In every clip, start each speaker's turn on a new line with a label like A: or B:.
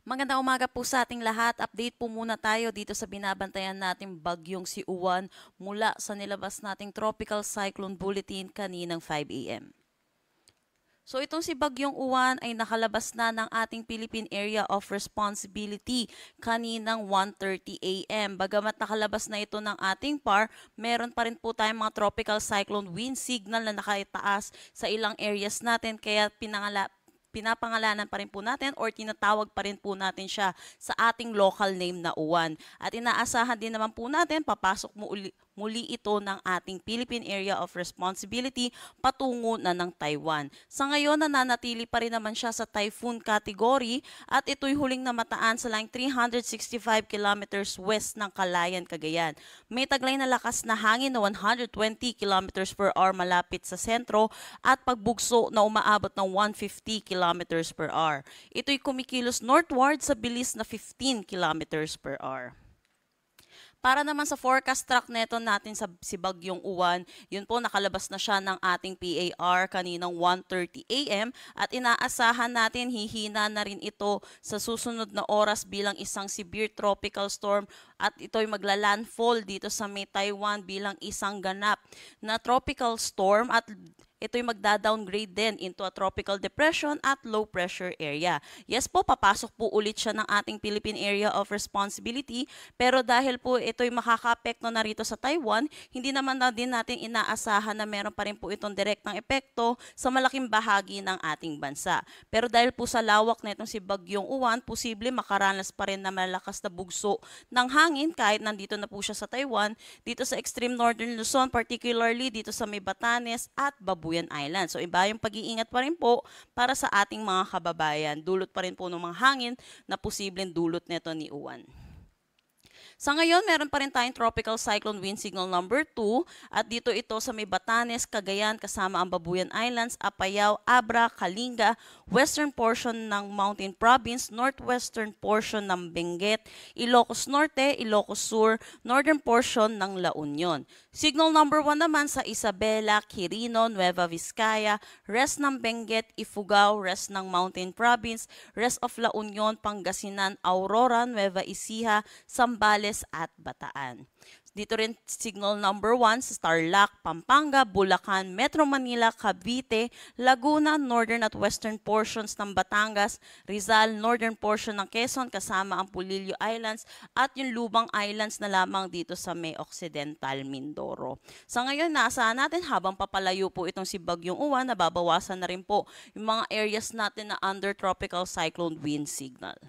A: Magandang umaga po sa ating lahat. Update po muna tayo dito sa binabantayan nating bagyong si Uwan mula sa nilabas nating Tropical Cyclone Bulletin kaninang 5 a.m. So itong si Bagyong Uwan ay nakalabas na ng ating Philippine Area of Responsibility kaninang 1:30 a.m. Bagamat nakalabas na ito ng ating PAR, meron pa rin po tayong mga tropical cyclone wind signal na nakataas sa ilang areas natin kaya pinapangalanan pa rin po natin or tinatawag pa rin po natin siya sa ating local name na Uwan. At inaasahan din naman po natin papasok muli ito ng ating Philippine Area of Responsibility patungo na ng Taiwan. Sa ngayon, nananatili pa rin naman siya sa typhoon category at ito'y huling namataan sa line 365 kilometers west ng Calayan, Cagayan. May taglay na lakas na hangin na 120 kilometers per hour malapit sa sentro at pagbugso na umaabot ng 150 kilometers per hour. Ito'y kumikilos northward sa bilis na 15 kilometers per hour. Para naman sa forecast track neto natin sa si Bagyong Uwan, yun po nakalabas na siya ng ating PAR kaninang 1:30 a.m. at inaasahan natin hihina na rin ito sa susunod na oras bilang isang severe tropical storm at ito'y maglalandfall dito sa may Taiwan bilang isang ganap na tropical storm at ito'y magda-downgrade din into a tropical depression at low pressure area. Yes po, papasok po ulit siya ng ating Philippine Area of Responsibility, pero dahil po ito'y makaka-apekto na rito sa Taiwan, hindi naman na din natin inaasahan na meron pa rin po itong direktang epekto sa malaking bahagi ng ating bansa. Pero dahil po sa lawak na itong si Bagyong Uwan, posible makaranas pa rin na malakas na bugso ng hangin kahit nandito na po siya sa Taiwan, dito sa extreme northern Luzon, particularly dito sa may Batanes at Babuyan Island. So iba yung pag-iingat pa rin po para sa ating mga kababayan. Dulot pa rin po ng mga hangin na posibleng dulot nito ni Uwan. Sa ngayon, meron pa rin tayong Tropical Cyclone Wind Signal number 2 at dito ito sa may Batanes, Cagayan kasama ang Babuyan Islands, Apayao, Abra, Kalinga, western portion ng Mountain Province, northwestern portion ng Benguet, Ilocos Norte, Ilocos Sur, northern portion ng La Union. Signal number 1 naman sa Isabela, Quirino, Nueva Vizcaya, rest ng Benguet, Ifugao, rest ng Mountain Province, rest of La Union, Pangasinan, Aurora, Nueva Ecija, Zambales at Bataan. Dito rin signal number 1 sa Tarlac, Pampanga, Bulacan, Metro Manila, Cavite, Laguna, northern at western portions ng Batangas, Rizal, northern portion ng Quezon kasama ang Pulilio Islands at yung Lubang Islands na lamang dito sa may Occidental Mindoro. Sa ngayon, naasahan natin habang papalayo po itong si Bagyong Uwan, nababawasan na rin po yung mga areas natin na under tropical cyclone wind signal.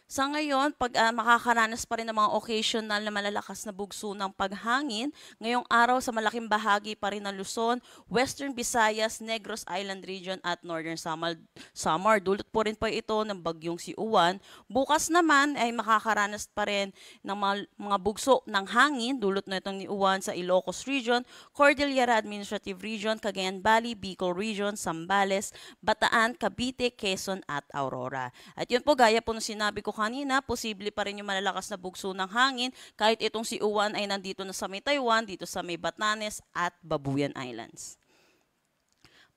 A: Sa ngayon, pag makakaranas pa rin ng mga occasional na malalakas na bugso ng paghangin, ngayong araw sa malaking bahagi pa rin ng Luzon, Western Visayas, Negros Island Region at Northern Samar. Dulot po rin po ito ng bagyong si Uwan. Bukas naman ay makakaranas pa rin ng mga bugso ng hangin, dulot na itong ni Uwan sa Ilocos Region, Cordillera Administrative Region, Cagayan Valley, Bicol Region, Zambales, Bataan, Cavite, Quezon at Aurora. At yun po, gaya po nung sinabi ko kanina, posible pa rin yung malalakas na bugso ng hangin kahit itong si Uwan ay nandito na sa may Taiwan, dito sa may Batanes at Babuyan Islands.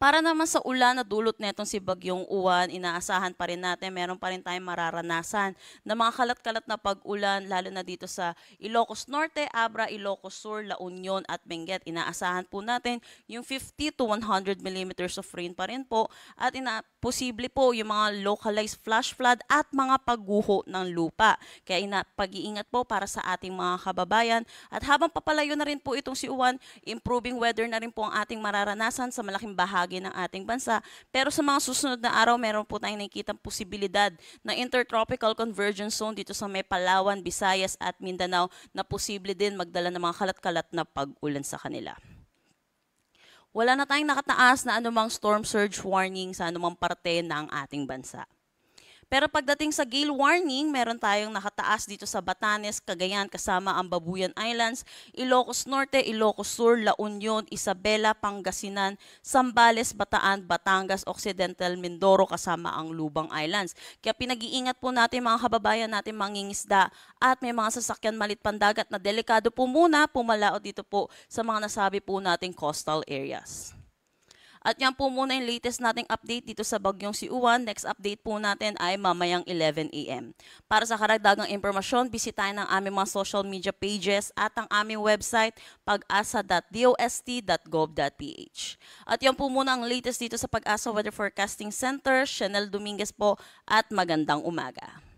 A: Para naman sa ulan na dulot netong si Bagyong Uwan, inaasahan pa rin natin, meron pa rin tayong mararanasan na mga kalat-kalat na pag-ulan, lalo na dito sa Ilocos Norte, Abra, Ilocos Sur, La Union at Benguet. Inaasahan po natin yung 50 to 100 millimeters of rain pa rin po at posible po yung mga localized flash flood at mga pagguho ng lupa. Kaya pag-iingat po para sa ating mga kababayan. At habang papalayo na rin po itong si Uwan, improving weather na rin po ang ating mararanasan sa malaking bahagi ng ating bansa. Pero sa mga susunod na araw, meron po tayong nakikitang posibilidad na intertropical convergence zone dito sa may Palawan, Visayas at Mindanao na posible din magdala ng mga kalat-kalat na pag-ulan sa kanila. Wala na tayong nakataas na anumang storm surge warning sa anumang parte ng ating bansa. Pero pagdating sa gale warning, meron tayong nakataas dito sa Batanes, Cagayan kasama ang Babuyan Islands, Ilocos Norte, Ilocos Sur, La Union, Isabela, Pangasinan, Zambales, Bataan, Batangas, Occidental Mindoro kasama ang Lubang Islands. Kaya pinag-iingat po natin mga kababayan natin mangingisda at may mga sasakyan malit pandagat na delikado po muna pumalaot dito po sa mga nasabi po nating coastal areas. At yan po muna yung latest nating update dito sa bagyong si Uwan. Next update po natin ay mamayang 11 a.m. Para sa karagdagang impormasyon, bisitahin ang aming mga social media pages at ang aming website pag-asa.dost.gov.ph. At yan po muna ang latest dito sa Pag-asa Weather Forecasting Center. Chanel Dominguez po at magandang umaga.